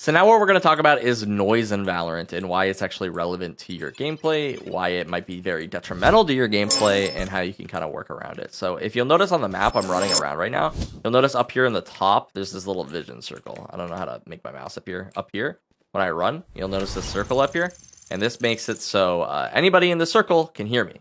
So now what we're going to talk about is noise in Valorant and why it's actually relevant to your gameplay, why it might be very detrimental to your gameplay, and how you can kind of work around it. So if you'll notice on the map I'm running around right now, you'll notice up here in the top, there's this little vision circle. I don't know how to make my mouse appear. Up here, when I run, you'll notice this circle up here, and this makes it so anybody in the circle can hear me.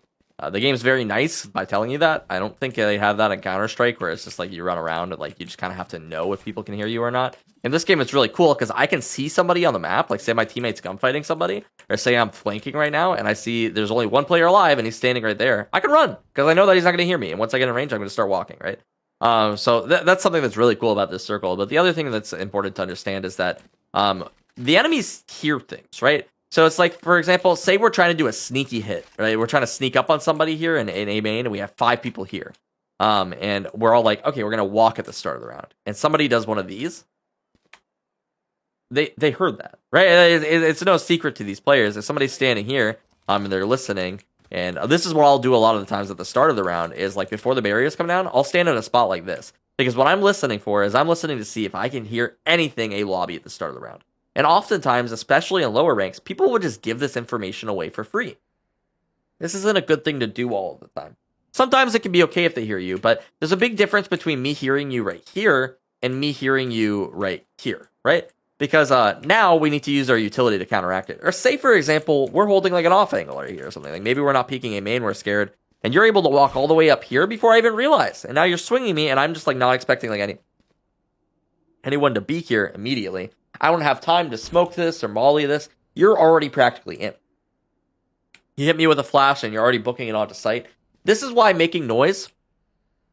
The game's very nice by telling you that. I don't think they have that in Counter-Strike where it's just like you run around and like you just kind of have to know if people can hear you or not. In this game, it's really cool because I can see somebody on the map, like say my teammate's gunfighting somebody, or say I'm flanking right now and I see there's only one player alive and he's standing right there. I can run because I know that he's not going to hear me. And once I get in range, I'm going to start walking, right? So that's something that's really cool about this circle. But the other thing that's important to understand is that the enemies hear things, right? So it's like, for example, say we're trying to do a sneaky hit, right? We're trying to sneak up on somebody here in A main, and we have 5 people here. And we're all like, okay, we're going to walk at the start of the round. And somebody does one of these. They heard that, right? It's no secret to these players. If somebody's standing here and they're listening, and this is what I'll do a lot of the times at the start of the round, is like before the barriers come down, I'll stand in a spot like this. Because what I'm listening for is I'm listening to see if I can hear anything a lobby at the start of the round. And oftentimes, especially in lower ranks, people will just give this information away for free. This isn't a good thing to do all of the time. Sometimes it can be okay if they hear you, but there's a big difference between me hearing you right here and me hearing you right here, right? Because now we need to use our utility to counteract it. Or say, for example, we're holding like an off angle right here or something. Like maybe we're not peeking a main, we're scared, and you're able to walk all the way up here before I even realize. And now you're swinging me, and I'm just like not expecting like anyone to be here immediately. I don't have time to smoke this or molly this. You're already practically in. You hit me with a flash and you're already booking it onto site. This is why making noise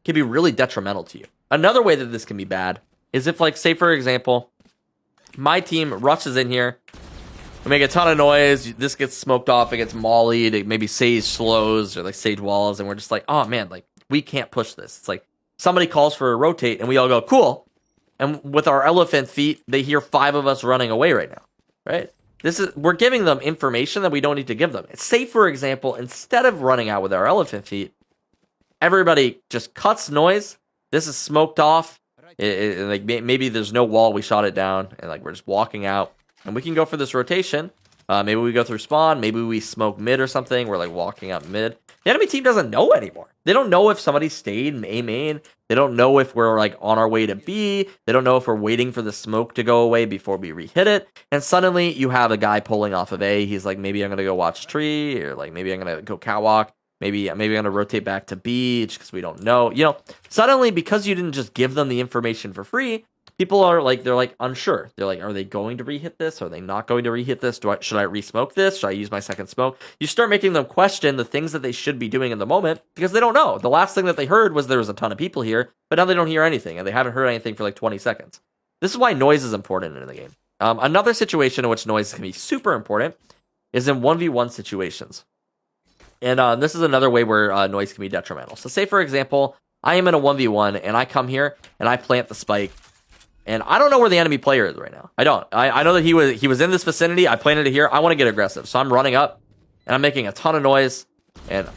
can be really detrimental to you. Another way that this can be bad is if, like, say, for example, my team rushes in here. We make a ton of noise. This gets smoked off. It gets mollied. Maybe Sage slows or, like, Sage walls. And we're just like, oh, man, like, we can't push this. It's like somebody calls for a rotate and we all go, cool. And with our elephant feet, they hear 5 of us running away right now, right? We're giving them information that we don't need to give them. Say, for example, instead of running out with our elephant feet, everybody just cuts noise. This is smoked off. Like maybe there's no wall. We shot it down, and like we're just walking out, and we can go for this rotation. Maybe we go through spawn. Maybe we smoke mid or something. We're like walking up mid. The enemy team doesn't know anymore. They don't know if somebody stayed in A main. They don't know if we're like on our way to B. They don't know if we're waiting for the smoke to go away before we re-hit it. And suddenly you have a guy pulling off of A. He's like, maybe I'm going to go watch tree, or like maybe I'm going to go catwalk. Maybe I'm going to rotate back to B because we don't know. You know, suddenly because you didn't just give them the information for free, people are like, they're like unsure. They're like, are they going to re-hit this? Are they not going to re-hit this? Should I re-smoke this? Should I use my second smoke? You start making them question the things that they should be doing in the moment because they don't know. The last thing that they heard was there was a ton of people here, but now they don't hear anything and they haven't heard anything for like 20 seconds. This is why noise is important in the game. Another situation in which noise can be super important is in 1v1 situations. And this is another way where noise can be detrimental. So say, for example, I am in a 1v1 and I come here and I plant the spike. And I don't know where the enemy player is right now. I don't. I know that he was in this vicinity. I planted it here. I want to get aggressive. So I'm running up and I'm making a ton of noise and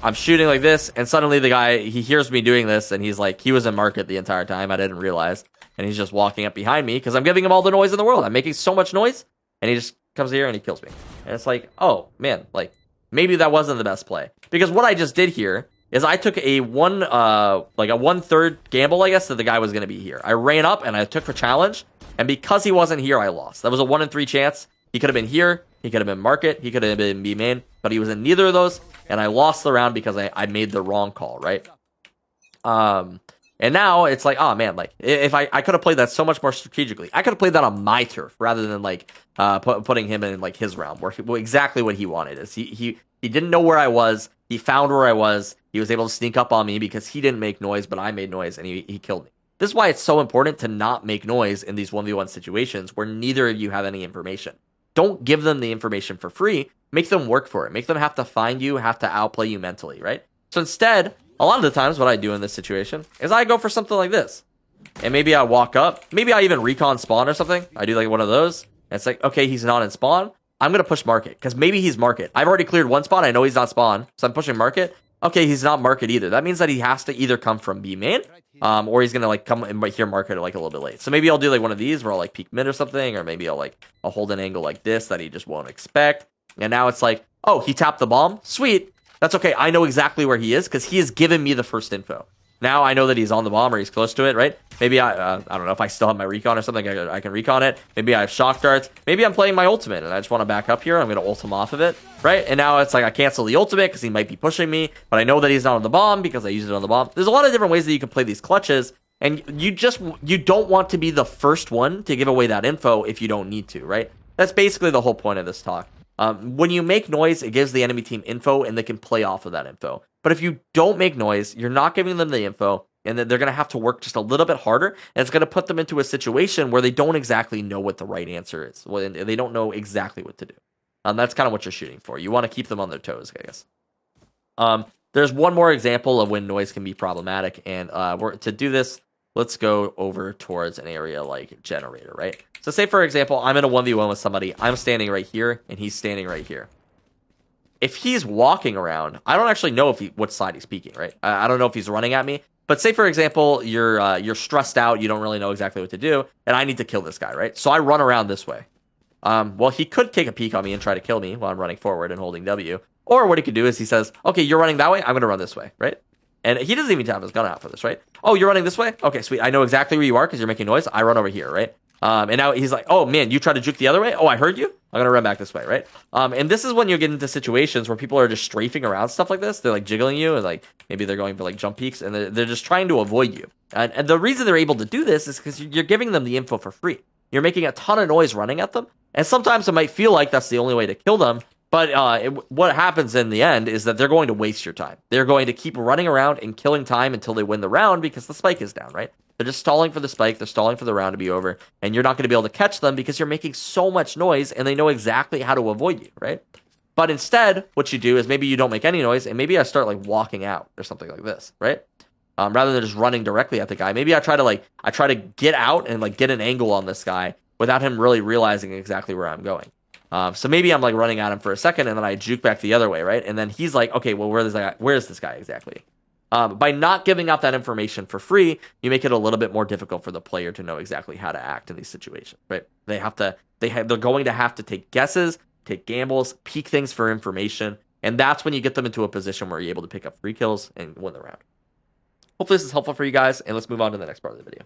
I'm shooting like this. And suddenly the guy, he hears me doing this and he's like, he was in market the entire time. I didn't realize. And he's just walking up behind me because I'm giving him all the noise in the world. I'm making so much noise and he just comes here and he kills me. And it's like, oh man, like maybe that wasn't the best play. Because what I just did here is I took a 1/3 gamble, I guess, that the guy was going to be here. I ran up and I took a challenge, and because he wasn't here, I lost. That was a 1 in 3 chance. He could have been here, he could have been market, he could have been B main, but he was in neither of those, and I lost the round because I made the wrong call, right? And now it's like, oh man, like if I could have played that so much more strategically. I could have played that on my turf rather than like putting him in like his round, where exactly what he wanted is he didn't know where I was. He found where I was. He was able to sneak up on me because he didn't make noise, but I made noise, and he killed me. This is why it's so important to not make noise in these 1v1 situations where neither of you have any information. Don't give them the information for free. Make them work for it. Make them have to find you, have to outplay you mentally, right? So instead, a lot of the times what I do in this situation is I go for something like this. And maybe I walk up. Maybe I even recon spawn or something. I do like one of those. And it's like, okay, he's not in spawn. I'm going to push market because maybe he's market. I've already cleared one spot. I know he's not spawn. So I'm pushing market. okay, he's not market either. That means that he has to either come from B main, or he's gonna like come in right here market like a little bit late. So maybe I'll do like one of these where I'll like peek mid or something, or maybe I'll hold an angle like this that he just won't expect. And now it's like, oh, he tapped the bomb. Sweet. That's okay. I know exactly where he is because he has given me the first info. Now I know that he's on the bomb or he's close to it, right? Maybe I don't know if I still have my recon or something. I can recon it. Maybe I have shock darts. Maybe I'm playing my ultimate and I just want to back up here. I'm going to ult him off of it, right? And now it's like I cancel the ultimate because he might be pushing me, but I know that he's not on the bomb because I used it on the bomb. There's a lot of different ways that you can play these clutches, and you don't want to be the first one to give away that info if you don't need to, right? That's basically the whole point of this talk. When you make noise, it gives the enemy team info and they can play off of that info. But if you don't make noise, you're not giving them the info, and then they're going to have to work just a little bit harder, and it's going to put them into a situation where they don't exactly know what the right answer is. They don't know exactly what to do. That's kind of what you're shooting for. You want to keep them on their toes, I guess. There's one more example of when noise can be problematic, and to do this, let's go over towards an area like generator, right? So say, for example, I'm in a 1v1 with somebody. I'm standing right here, and he's standing right here. If he's walking around, I don't actually know what side he's peeking, right? I don't know if he's running at me. But say, for example, you're stressed out, you don't really know exactly what to do, and I need to kill this guy, right? So I run around this way. Well, he could take a peek on me and try to kill me while I'm running forward and holding W. Or what he could do is he says, okay, you're running that way, I'm going to run this way, right? And he doesn't even have his gun out for this, right? Oh, you're running this way? Okay, sweet. I know exactly where you are because you're making noise. I run over here, right? And now he's like, oh, man, you tried to juke the other way? Oh, I heard you? I'm going to run back this way, right? And this is when you get into situations where people are just strafing around stuff like this. They're like jiggling you, and like maybe they're going for like jump peaks, and they're just trying to avoid you. And the reason they're able to do this is because you're giving them the info for free. You're making a ton of noise running at them, and sometimes it might feel like that's the only way to kill them. But what happens in the end is that they're going to waste your time. They're going to keep running around and killing time until they win the round because the spike is down, right? They're just stalling for the spike. They're stalling for the round to be over. And you're not going to be able to catch them because you're making so much noise and they know exactly how to avoid you, right? But instead, what you do is maybe you don't make any noise and maybe I start like walking out or something like this, right? Rather than just running directly at the guy. Maybe I try to get out and like get an angle on this guy without him really realizing exactly where I'm going. So maybe I'm like running at him for a second and then I juke back the other way, right? And then he's like, okay, well, where is this guy exactly? By not giving out that information for free, you make it a little bit more difficult for the player to know exactly how to act in these situations, right? They're going to have to take guesses, take gambles, peek things for information, and that's when you get them into a position where you're able to pick up free kills and win the round. Hopefully this is helpful for you guys, and let's move on to the next part of the video.